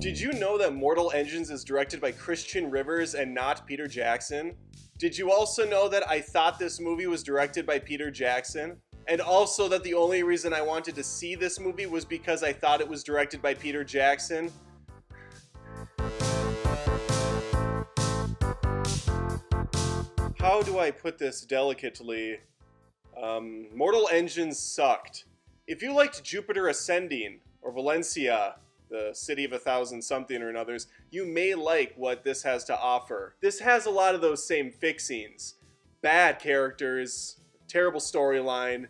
Did you know that Mortal Engines is directed by Christian Rivers and not Peter Jackson? Did you also know that I thought this movie was directed by Peter Jackson? And also that the only reason I wanted to see this movie was because I thought it was directed by Peter Jackson? How do I put this delicately? Mortal Engines sucked. If you liked Jupiter Ascending, or Valencia, the city of 1,000 something or another's, you may like what this has to offer. This has a lot of those same fixings. Bad characters, terrible storyline,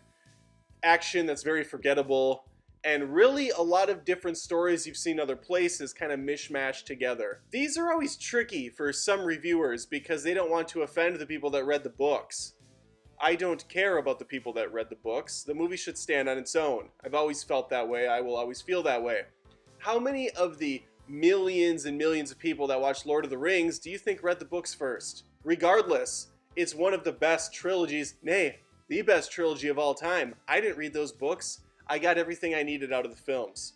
action that's very forgettable, and really a lot of different stories you've seen other places kind of mishmashed together. These are always tricky for some reviewers because they don't want to offend the people that read the books. I don't care about the people that read the books. The movie should stand on its own. I've always felt that way. I will always feel that way. How many of the millions and millions of people that watch Lord of the Rings do you think read the books first? Regardless, it's one of the best trilogies, nay, the best trilogy of all time. I didn't read those books. I got everything I needed out of the films.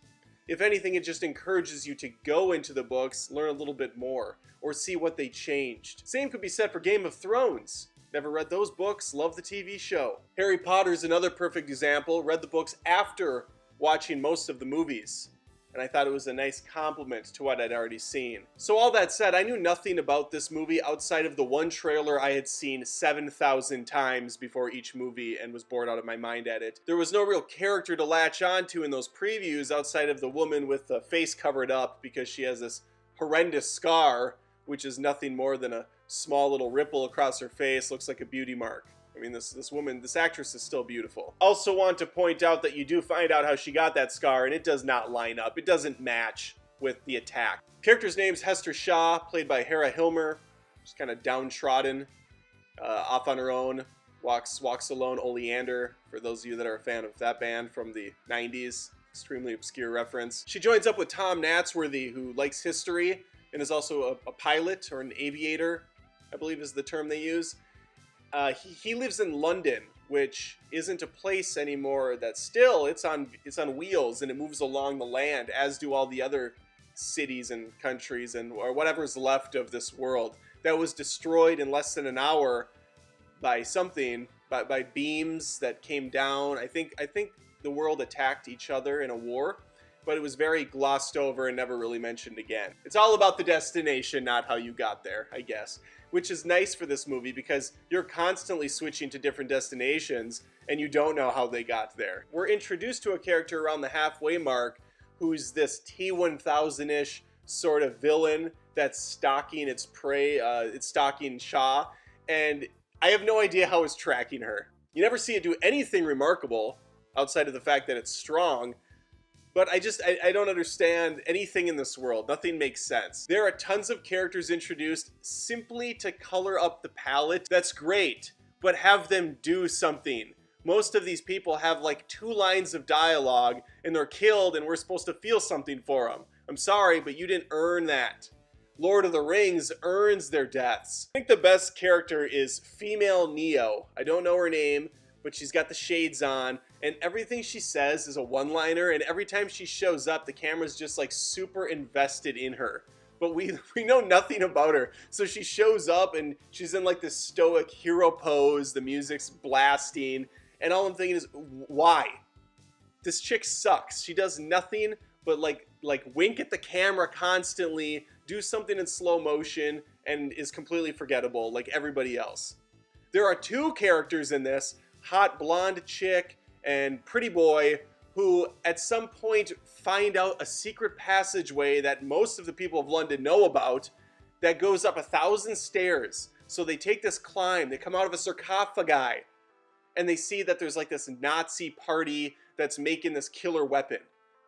If anything, it just encourages you to go into the books, learn a little bit more, or see what they changed. Same could be said for Game of Thrones. Never read those books, love the TV show. Harry Potter's another perfect example. Read the books after watching most of the movies. And I thought it was a nice compliment to what I'd already seen. So all that said, I knew nothing about this movie outside of the one trailer I had seen 7,000 times before each movie and was bored out of my mind at it. There was no real character to latch onto in those previews outside of the woman with the face covered up because she has this horrendous scar, which is nothing more than a small little ripple across her face, looks like a beauty mark. I mean, this woman, this actress is still beautiful. Also want to point out that you do find out how she got that scar, and it does not line up. It doesn't match with the attack. Character's name's Hester Shaw, played by Hera Hilmer. She's kind of downtrodden, off on her own, walks alone. Oleander, for those of you that are a fan of that band from the 90s. Extremely obscure reference. She joins up with Tom Natsworthy, who likes history and is also a pilot or an aviator, I believe is the term they use. He lives in London, which isn't a place anymore. That still it's on wheels and it moves along the land, as do all the other cities and countries and or whatever's left of this world that was destroyed in less than an hour by something, by beams that came down. I think the world attacked each other in a war, but it was very glossed over and never really mentioned again. It's all about the destination, not how you got there, I guess. Which is nice for this movie because you're constantly switching to different destinations and you don't know how they got there. We're introduced to a character around the halfway mark who's this T-1000-ish sort of villain that's stalking its prey, it's stalking Shaw, and I have no idea how it's tracking her. You never see it do anything remarkable outside of the fact that it's strong. But I don't understand anything in this world. Nothing makes sense. There are tons of characters introduced simply to color up the palette. That's great, but have them do something. Most of these people have like 2 lines of dialogue and they're killed and we're supposed to feel something for them. I'm sorry, but you didn't earn that. Lord of the Rings earns their deaths. I think the best character is female Neo. I don't know her name, but she's got the shades on, and everything she says is a one-liner, and every time she shows up, the camera's just like super invested in her. But we know nothing about her. So she shows up and she's in like this stoic hero pose, the music's blasting, and all I'm thinking is, why? This chick sucks. She does nothing but like wink at the camera constantly, do something in slow motion, and is completely forgettable like everybody else. There are 2 characters in this, hot blonde chick and pretty boy, who at some point find out a secret passageway that most of the people of London know about that goes up 1,000 stairs. So they take this climb, they come out of a sarcophagi, and they see that there's like this Nazi party that's making this killer weapon.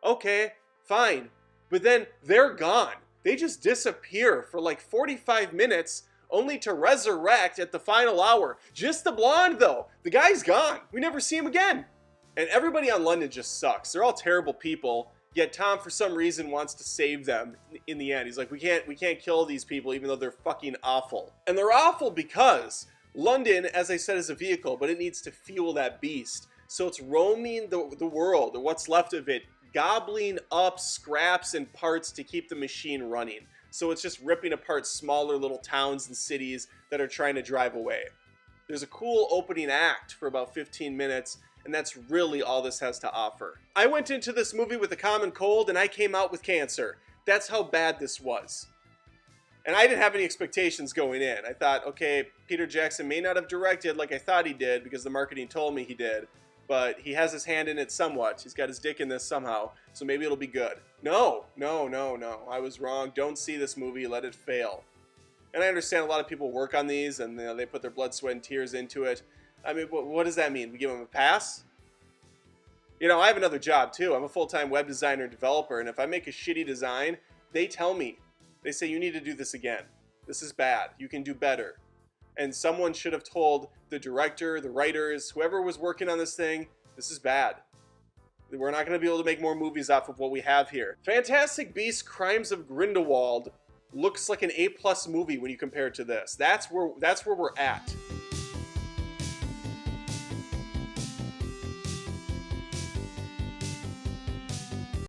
Okay, fine. But then they're gone. They just disappear for like 45 minutes only to resurrect at the final hour. Just the blonde though. The guy's gone. We never see him again. And everybody on London just sucks. They're all terrible people. Yet Tom, for some reason, wants to save them in the end. He's like, we can't kill these people even though they're fucking awful. And they're awful because London, as I said, is a vehicle, but it needs to fuel that beast. So it's roaming the world, or what's left of it, gobbling up scraps and parts to keep the machine running. So it's just ripping apart smaller little towns and cities that are trying to drive away. There's a cool opening act for about 15 minutes, and that's really all this has to offer. I went into this movie with a common cold, and I came out with cancer. That's how bad this was. And I didn't have any expectations going in. I thought, okay, Peter Jackson may not have directed like I thought he did because the marketing told me he did, but he has his hand in it somewhat. He's got his dick in this somehow, so maybe it'll be good. No. I was wrong. Don't see this movie. Let it fail. And I understand a lot of people work on these, and they put their blood, sweat, and tears into it. I mean, what does that mean? We give them a pass? I have another job too. I'm a full-time web designer and developer, and if I make a shitty design, they tell me. They say, you need to do this again. This is bad. You can do better. And someone should have told the director, the writers, whoever was working on this thing, this is bad. We're not going to be able to make more movies off of what we have here. Fantastic Beasts: Crimes of Grindelwald looks like an A+ movie when you compare it to this. That's where we're at.